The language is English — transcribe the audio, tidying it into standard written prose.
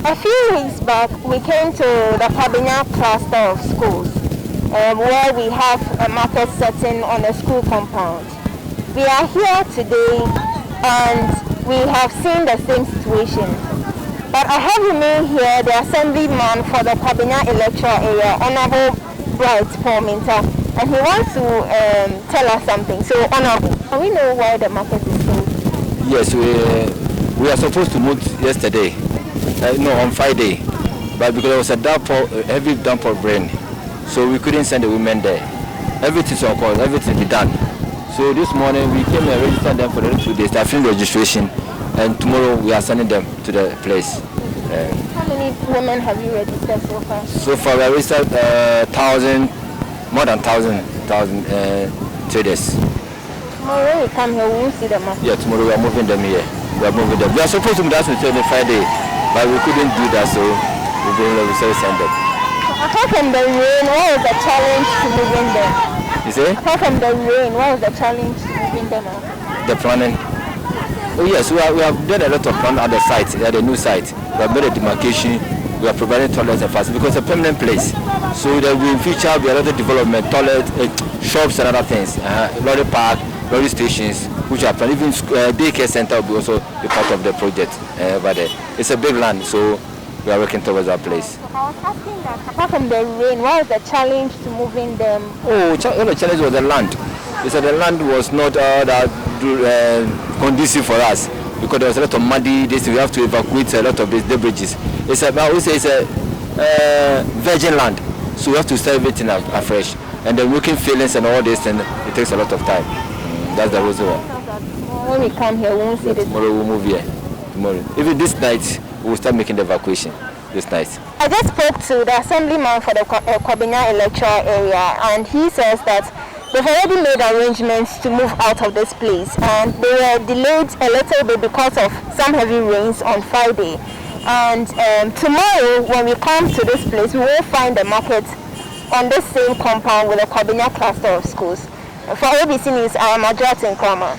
A few weeks back, we came to the Kwabenya cluster of schools, where we have a market setting on a school compound. We are here today and we have seen the same situation. But I have with me here the assemblyman for the Kwabenya electoral area, Honorable Bright Paul Minta, and he wants to tell us something. So, Honorable, do we know why the market is closed? Yes, we are supposed to move yesterday. On Friday, but because there was a heavy dump of rain, so we couldn't send the women there. Everything's on course, everything be done. So this morning we came and registered them for the 2 days. They're filling registration, and tomorrow we are sending them to the place. How many women have you registered so far? So far we have registered more than 1,000 traders. Tomorrow when we come here, we will see the market. Yeah, tomorrow we are moving them here. We are moving them. We are supposed to move that on Friday. But we couldn't do that, so we've been send them. Apart from the rain, what was the challenge to moving them? You say? Apart from the rain, what was the challenge to moving them out? The planning. Oh yes, we have done a lot of planning at the site, at the new site. We have made a demarcation. We are providing toilets and facilities because it's a permanent place. So there will in future be a lot of development, toilets, shops and other things. Lorry park, lorry stations, which are planned. Even daycare center will be also a part of the project. But it's a big land, so we are working towards that place. I was asking that apart from the rain, what was the challenge to moving them? The challenge was the land. They said the land was not that conducive for us because there was a lot of muddy. We have to evacuate a lot of these debris. It's a virgin land, so we have to start everything afresh. And the working feelings and all this, and it takes a lot of time. That's the reason why. When we come here, we won't see this. Tomorrow we'll move here. Tomorrow. Even this night, we'll start making the evacuation. This night. I just spoke to the assemblyman for the Kwabenya electoral area, and he says that they've already made arrangements to move out of this place, and they were delayed a little bit because of some heavy rains on Friday. And tomorrow, when we come to this place, we will find the market on this same compound with the Kwabenya cluster of schools. For ABC News, I am Adrat Nkrama.